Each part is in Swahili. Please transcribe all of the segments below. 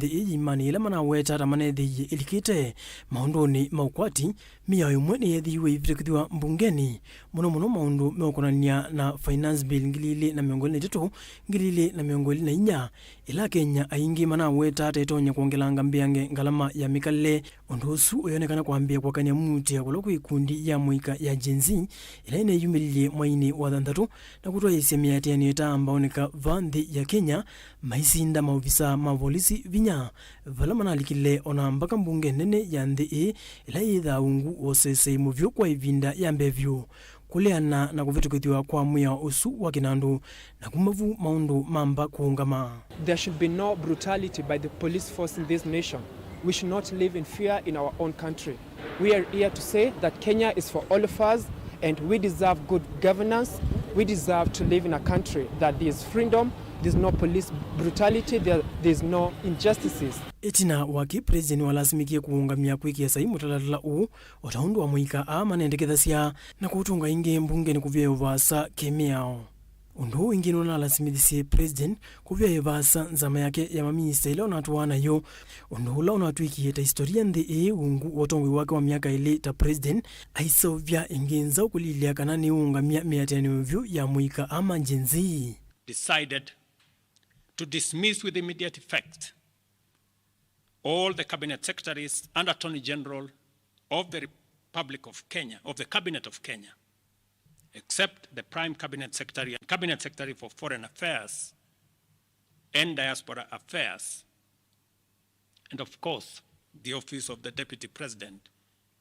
yandhi imani ila mana weta ramane dhiye ilikite maundoni maukwati miya yumwe ni yedhiwe ivitekidhiwa mbungeni muno maundu meokonania na finance bill ngilili na miongoli na tatu ngilili na miongoli na inya ila Kenya aingi mana weta taitonya kuongelanga mbiange ngalama ya mikale ondosu uyonekana kuambia kwa kanya muti ya kuloku ikundi ya muika ya jenzi ila ina yumililie mwaini wa dhandatu na kutua yesi ya miyati ya nieta ambaoneka vandhi ya Kenya maisinda mauvisa mavolisi vinya valamana alikile ona mbaka mbunge nene ya ndhi ila idha ungu osese muvyo kwa ivinda ya mbevyo kuleana na kuvitukithiwa kwa muya usu wa kinandu na kumavu maundu mamba kuungama. There should be no brutality by the police force in this nation. We should not live in fear in our own country. We are here to say that Kenya is for all of us and we deserve good governance. We deserve to live in a country that there is freedom, there's no police brutality, there's no injustices. Etina waki president walasimikie kuungamia kwiki ya saimu talatala otaundu wa muika ama nendekethasia na kutunga inge mbunge ni kuvya yovasa kemiao. Undu ingi nuna alasimidhisie president kuvya yovasa nzama yake ya maminista ila unatuwana yo. Undu hula unatuikie ta historia ndhi ungu otongwi wake wa miaka ili ta president aisovya ingi nzao kulilia kanani uungamia miateni mvyu ya muika ama njenzi. Decided to dismiss with immediate effect all the cabinet secretaries and attorney general of the Republic of Kenya, of the cabinet of Kenya, except the prime cabinet secretary and cabinet secretary for foreign affairs and diaspora affairs, and of course the office of the deputy president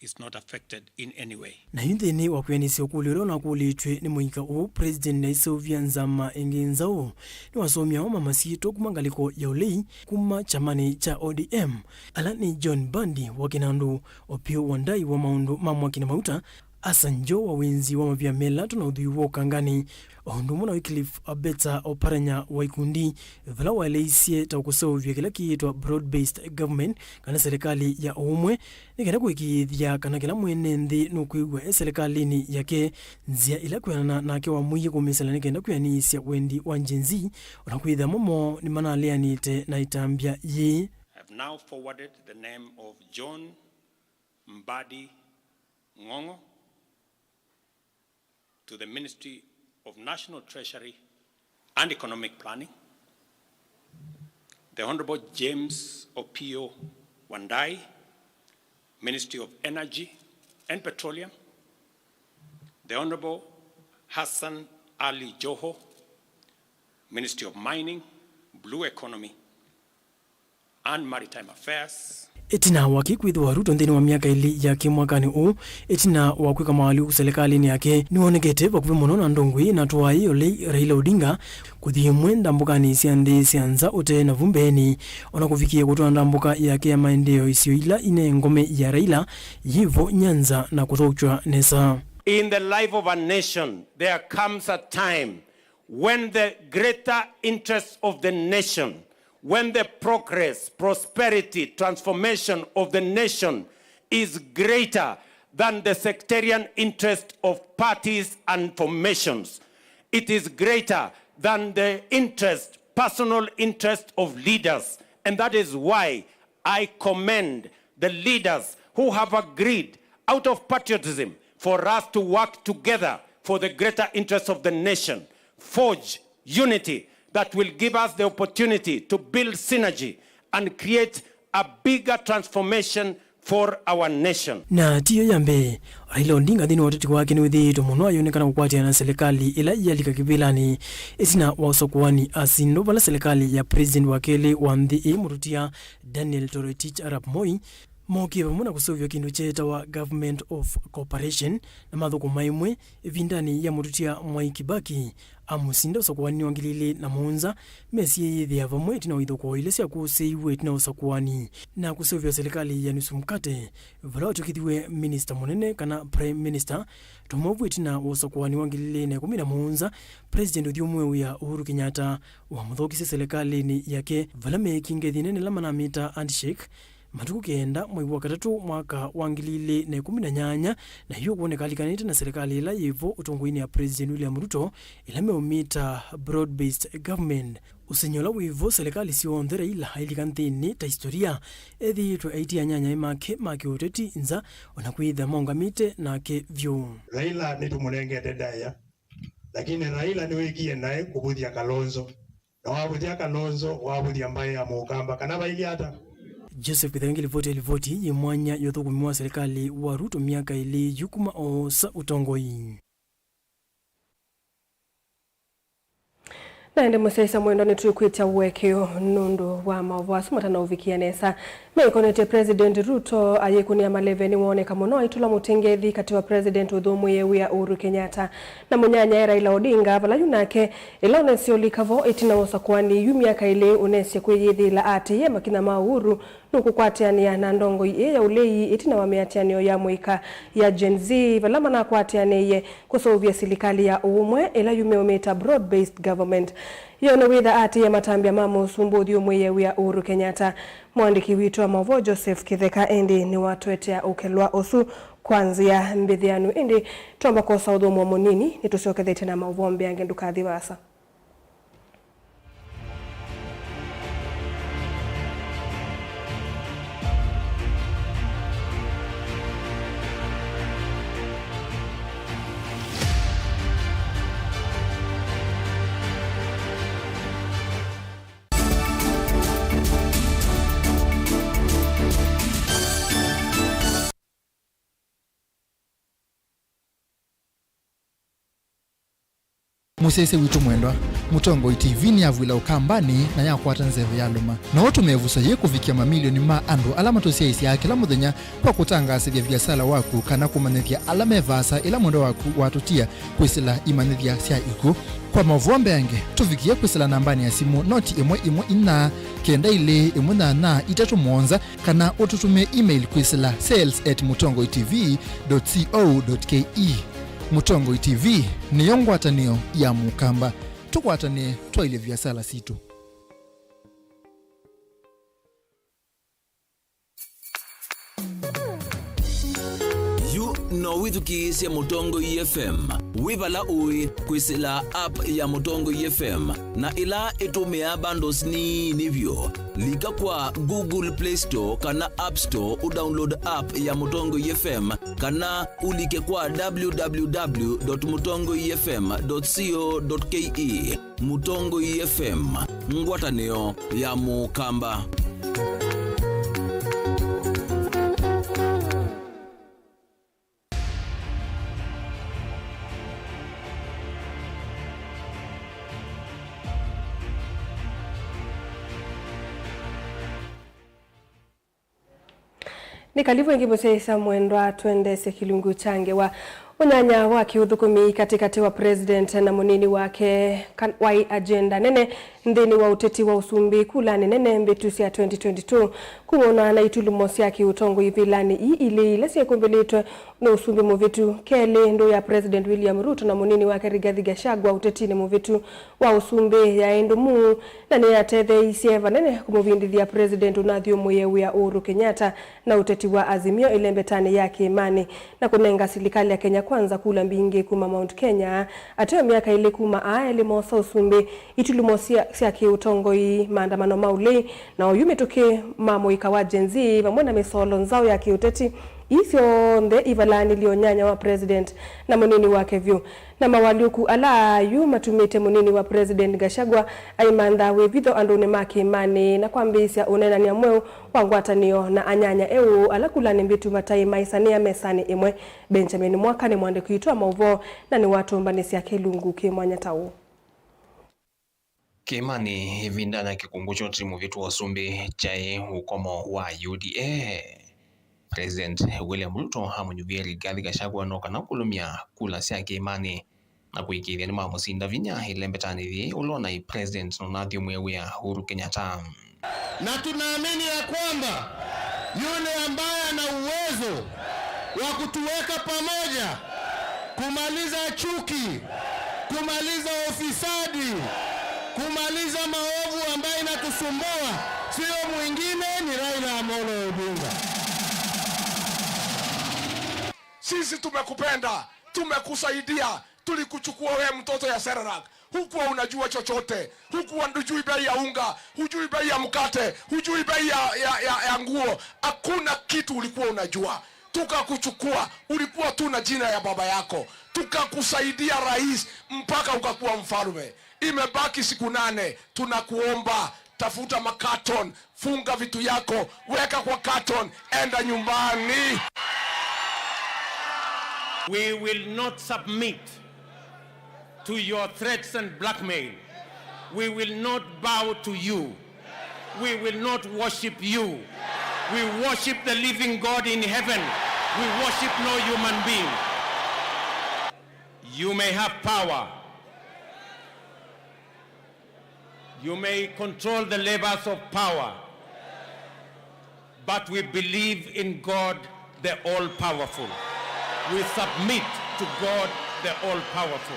is not affected in any way. Na yundeni wakwenisi okuliro na kulitwe ni muika president na isovya nzama ingenzao ni wasomia wa mamasito kumangaliko ya ulei kuma chamani cha ODM alani John Bandi wakinandu opio wandai wa maundu mamwakina mauta asanjo wa wenzi wa mavya mela tunaudhiwa ukangani ohundumu na Wycliffe Abeta oparanya waikundi vila waleisie taukusovya kila kiitwa broad-based government kana serikali ya umwe nikana kuikithia kana kila mwene nthi nukuigwe serikalini yake nzia ila kuyana nake wa muye kumisala nikenda kuyanisya wendi wa njenzi onakuitha momo ni mana alianite na itambia ye. I have now forwarded the name of John Mbadi Ngongo to the Ministry of National Treasury and Economic Planning, the Honorable James Opio Wandai, Ministry of Energy and Petroleum, the Honorable Hassan Ali Joho, Ministry of Mining, Blue Economy and Maritime Affairs. Etina wakikwithwa Ruto nthini wa miaka ili ya kimwakani etina wakwika mawali serikali ni yake niwonekete vakuvi muno na ndongwi na tuwai olei Raila Odinga kuthie mwenda mbukani sianthi sianza ute na vumbeni ona kufikia kutwanda mbuka yake ya maendeleo isio ila ine ngome ya Raila yivo Nyanza na kuthokchwa nesa. In the life of a nation there comes a time when the greater interest of the nation, when the progress, prosperity, transformation of the nation is greater than the sectarian interest of parties and formations. It is greater than the interest, personal interest of leaders. And that is why I commend the leaders who have agreed out of patriotism for us to work together for the greater interest of the nation, forge unity that will give us the opportunity to build synergy and create a bigger transformation for our nation. Na tiyo yambe Raila Odinga dhini watati wake ni withito muno ayonekana kukwatia na serikali ila yalika kibilani etina wasokuwani asindo vala serikali ya president wakele wa mdhi murutia Daniel Toroitich Arap Moi mokiva muna kusovya kindu cheta wa Government of Cooperation na mathuku maimwe vindani ya murutia Mwai Kibaki amusinda usakuwani wangilili na muunza mesi yeyithia vamwe itina withoko ile sia kuseiwe itina usakuwani na kusovya serikali ya nusu mkate vala watukithiwe minister munene kana prime minister tumovu itina usakuwani wangilili na 10 muunza president uthiumwe ya Uhuru Kenyatta wa muthokise serikali ni yake vala mekinge thinene lama na mita handshake matuku kenda mwezi wa katatu mwaka wa 2018 na hiyo kuonekalikanite na serikali ila yivo utongoini ya President William Ruto ila meumita broad-based government. Usenyola wivo serikali sionthere ila ilikanthini ta historia ethiitwe aitia nyanya make uteti nza onakwitha mongamite nake vyu. Raila nitumurengete daya, lakini Raila niwikie naye kubuthia Kalonzo na wabuthia Kalonzo wabuthia mbaye ya Mukamba kana baili hata Joseph Kithengi livoti yimwanya yothukumiwa serikali wa Ruto miaka ili yukuma osa utongoi. Naende musesa mwendo ni tukwita uwekeo nundu wa mawasu matana uvikia nesa. Meikonete President Ruto ayekunia maleve ni waoneka muno itula mutengethi kati wa President Udhumu Yewia Uhuru Kenyatta na munyanya Raila Odinga vala yunake ila unesio likavo itina wosa kwani yu miaka ile unesio kweyithi la ati ye makina Uhuru nukukwatiania na ndongo ya ulei itina wameatianio ya mwika ya Gen Z vala mana kwatianie kusovia serikali ya umwe ila yumeometa broad-based government. Yona witha ati ya matambia mamo sumbuthi umwe Yewia Uhuru Kenyatta. Mwandiki witu wa Mavo Joseph Kitheka endi ni watuetea ukelwa osu kwanzia mbithianu endi tuamba kosa udhumu wa munini nitusiokethete na mauvombe yange ndukathi wasa. Musese witu mwendwa Mutongo TV ni avwila ukambani na yakwata nzeve ya luma na watu mevusa ye kufikia mamilioni ma andu alama tosiaisi ya kila muthenya kwa kutangasithia biasala waku kana kumanithia alama evasa ila mwendo waku watutia kwisila imanithia sia iku kwa mavombe yange tufikia kwisila nambani ya simu noti imwe ina kenda ile imwe na itatu monza kana ututume email kwisila sales@mutongotv.co.ke. Mutongo TV ni yongwatanio ya Mukamba tukwatanie twaile biasala situ. No witukiisya Mutongo FM wibala uwi kwisila app ya Mutongo FM na ila itumia bundles ni nivyo lika kwa Google Play Store kana App Store udownload app ya Mutongo FM kana ulike kwa www.mutongofm.co.ke. Mutongo FM ngwataneo ya Mukamba. Nikalivu ingi musesa mwendwa tuendese kilungu change wa unyanya waki uthukumi katikati wa President na munini wake wa agenda nene ndini wa uteti wa usumbi kulani nene mbetusi ya 2022 kumona na itulumosi ya kiutongo ivilani ili ilesi ya kumbelitwe na usumbi muvitu kele ndo ya President William Ruto na munini wake Rigathi Gachagua uteti ni muvitu wa usumbi ya endumu na ni ya tethe isieva nene kumuvindithia President Unathiumu Yewia Uhuru Kenyatta na uteti wa Azimio ilembetani yake imani na kunenga serikali ya Kenya kwanza kula mbingi kuma Mount Kenya ateo miaka ile kuma aele mosa usumbi itulumosi ya kiutongo maandamano mauli na oyume tuke mamo ikawa Gen Z pamwe misolo nzao ya kiuteti isio nde ivalani lionyanya wa President na munini wake vyu na mawaliuku ala yu matumite munini wa President Gachagua aimanda wevitho andone make imani na kwambisya unena ni amweu wangwatanio na anyanya ala kulani mbitu matai maisania mesani imwe. Benjamin Mwaka ni mwande kuitwa mauvo na ni watu mbanisi ya kelungu kimwanya tau. Kimani hivinda na kikungucho timu vitu wasumbi chai ukomo wa UDA. President William Ruto hamunyuvia Rigathi Gachagua noka na kulumia kula siya Kimani na kuikiria ni mamusinda vinya ilembetani thi ulona i President Unathiumu Yewia Uhuru Kenyatta. Na tunaamini ya kwamba yule ambaye ana uwezo wa kutuweka pamoja, kumaliza chuki, kumaliza ufisadi, kumaliza maovu ambayo inatusumbua, sio mwingine ni Raila Amolo Odinga. Sisi tumekupenda, tumekusaidia, tulikuchukua wewe mtoto ya Serarak. Hukuwa unajua chochote, hukuwa hujui bei ya unga, hujui bei ya mkate, hujui bei ya nguo. Hakuna kitu ulikuwa unajua. Tukakuchukua, ulikuwa tu na jina ya baba yako. Tukakusaidia rais mpaka ukakuwa mfalme. Imebaki siku 8, tunakuomba tafuta makaton, funga vitu yako, weka kwa katon, enda nyumbani. We will not submit to your threats and blackmail. We will not bow to you. We will not worship you. We worship the living God in heaven. We worship no human being. You may have power. You may control the levers of power. But we believe in God, the all-powerful. We submit to God, the all-powerful.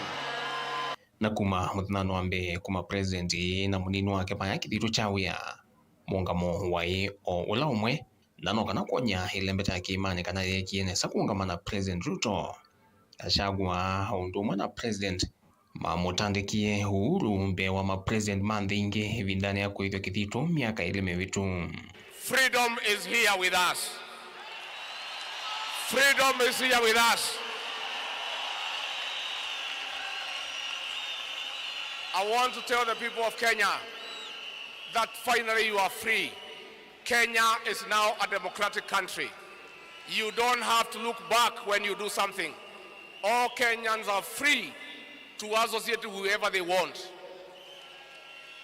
Na kuma mutnano ambe kuma president na munini wake paya kithitu chawia muungamo wae o ula umwe nano kana konya ilembeta kimani kana yekiene sakuungamana President Ruto ashagwa undumwa na president mamutandikie uhuru mbe wa ma president mandingi vindani ya kuithwa kithitu miaka ile mevitu. Freedom is here with us. Freedom is here with us. I want to tell the people of Kenya that finally you are free. Kenya is now a democratic country. You don't have to look back when you do something. All Kenyans are free to associate with whoever they want.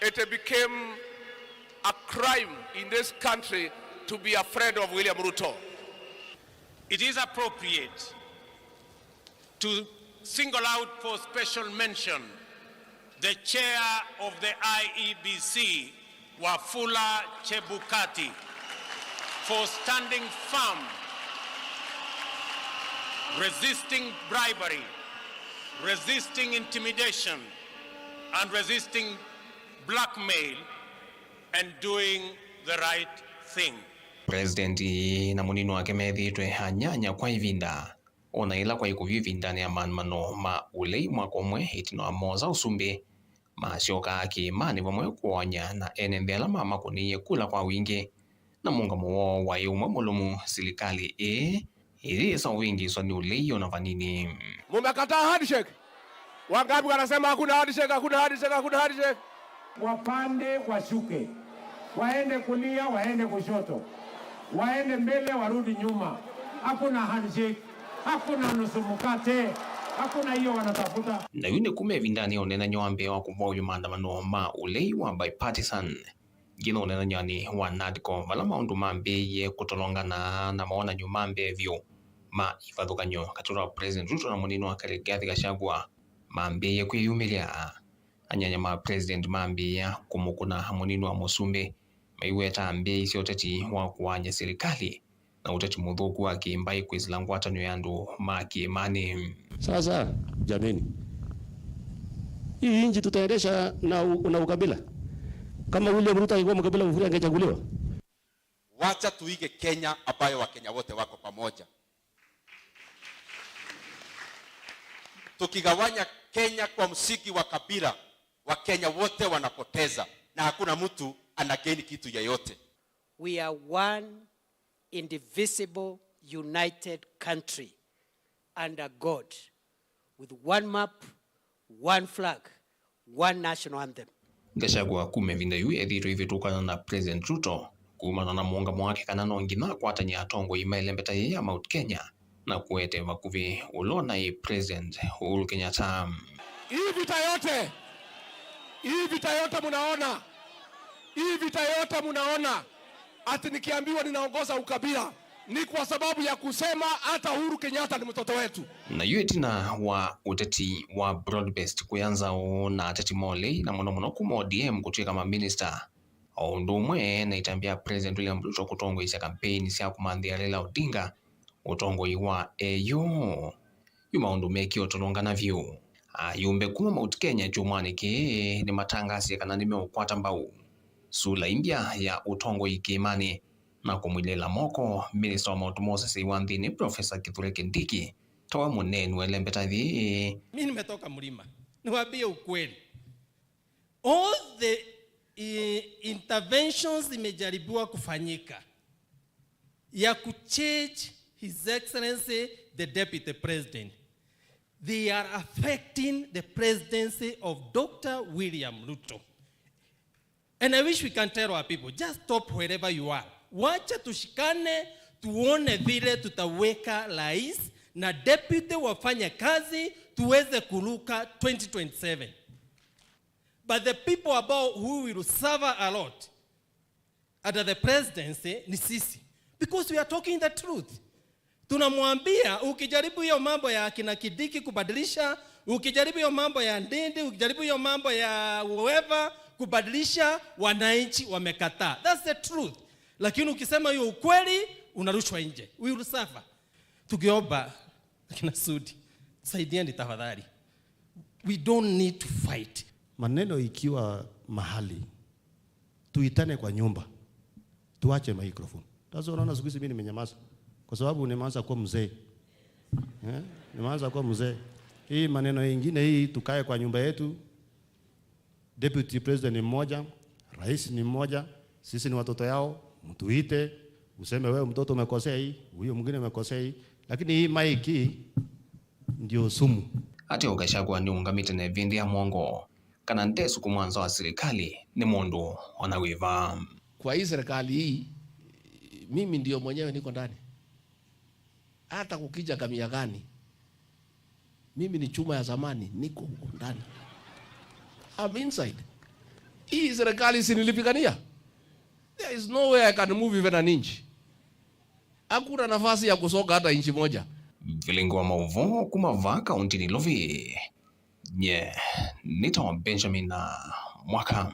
It became a crime in this country to be afraid of William Ruto. It is appropriate to single out for special mention the chair of the IEBC, Wafula Chebukati, for standing firm, resisting bribery, resisting intimidation, and resisting blackmail, and doing the right thing. President na munini wake methitwe hanyanya kwa ivinda ona ila kwa ikuvivinda ni amanmano ma ulei mwakomwe itino amoza usumbi mashoka akimani vamwe kuonya na enendela mama kuniye kula kwa wingi na muungamo wa umwe mulumu serikali ili sa wingi so ni ulei ona vanini. Mumekataa handshake. Wangapi wanasema hakuna handshake, hakuna handshake, hakuna handshake? Wapande washuke, waende kulia, waende kushoto, waende mbele, warudi nyuma. Hakuna handshake, hakuna nusu mkate, hakuna hiyo wanatafuta. Na yune kume vindani onena nyombe wa kuvoyo maandamano ma ulei wa bipartisan. Gino onena nyani wa NADCO vala maundu mambe ye kutolongana na maona nyumambe vyo ma ifadhukanyo katura President Ruto na munini wa Rigathi Gachagua mambe ye kwiyumilia anyanya ma president mambe ya kumukuna munini wa Musumbe maiweta ambe isi otati wa kuwanya serikali na utati mudhuku wa kimbai kwizilangwata nyandu ma kiemani. Sasa jameni, hii nchi tutaendesha na ukabila? Kama William Ruto alikuwa mkabila mfuri angechaguliwa? Wacha tuige Kenya ambayo Wakenya wote wako pamoja. Tukigawanya Kenya kwa msingi wa kabila, Wakenya wote wanapoteza na hakuna mtu anagaini kitu yoyote. We are one indivisible united country under God with one map, one flag, one national anthem. Gachagua kumevinda yu ethiro ivitukana na President Ruto kumana na muungamo wake kana nongina kwatanya atongo imailembeta ya Mount Kenya na kuete makuvi ulona ye President Uhuru Kenyatta. Hii vita yote munaona ati nikiambiwa ninaongoza ukabila ni kwa sababu ya kusema hata Uhuru Kenyatta ni mtoto wetu. Na yu etina wa uteti wa broad-based kuyanza na ateti mole na muno kuma ODM kutuika ma minister ondumwe na itambia President William Ruto kutongo isa kampeni siya kumandia Raila Odinga utongo iwa yuma ondumeki otolongana vyo yumbe kuma Mount Kenya jumwani ke ni matangasi ya kananime ukwata mbau sula India ya utongo ikimani na kumwilela moko Minister wa Mauti Moses Iwanthini Professor Kithure Kindiki toa munenu elembetathi. Mimi nimetoka mlima, niwaambie ukweli, all the interventions imejaribiwa kufanyika ya kuchange His Excellency the Deputy President, they are affecting the presidency of Dr. William Ruto. And I wish we can tell our people, just stop wherever you are. Wacha tushikane, tuone vile tutaweka rais na deputy wafanye kazi, tuweze kuruka 2027. But the people who will suffer a lot under the presidency ni sisi. Because we are talking the truth. Tunamwambia ukijaribu hiyo mambo ya kina Kindiki kubadilisha, ukijaribu hiyo mambo ya Ndindi, ukijaribu hiyo mambo ya whoever kubadilisha, wananchi wamekataa. That's the truth. Lakini ukisema hiyo ukweli, unarushwa nje. We will suffer. Tukiomba kina Sudi, saidieni tafadhali. We don't need to fight. Maneno ikiwa mahali, tuitane kwa nyumba, tuache microphone. Sasa unaona siku hizi mimi nimenyamaza kwa sababu nimeanza kuwa mzee. Nimeanza kuwa mzee. Hii maneno mengine hii tukae kwa nyumba yetu. Deputy President ni mmoja, rais ni mmoja, sisi ni watoto yao, mtuite, useme wewe mtoto umekosea hii, huyo mwingine umekosea hii, lakini hii maiki ndio sumu. Ati Gachagua ni ungamite na vindi ya mwongo kana ndesu kumwanza wa serikali ni mundu wanawiva. Kwa hii serikali hii mimi ndio mwenyewe niko ndani. Hata kukija kamia gani, mimi ni chuma ya zamani, niko huko ndani. I'm inside. Hii serikali sinilipigania. There is no way I can move even an inch. Hakuna nafasi ya kusoka hata inchi moja. Vilingo wa mauvo kumava kaunti ni Lovi. Nye, nita Benjamin na Mwaka.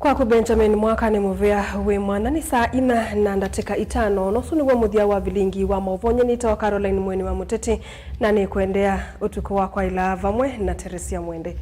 Kwa Benjamin Mwaka ni muvea we mwana ni saa 4:05 nusu niguo muthia wa vilingi wa mauvonye nita wa Caroline Mweni wa Muteti na ni kuendea utuko wa kwa ila vamwe na Teresia Mwende.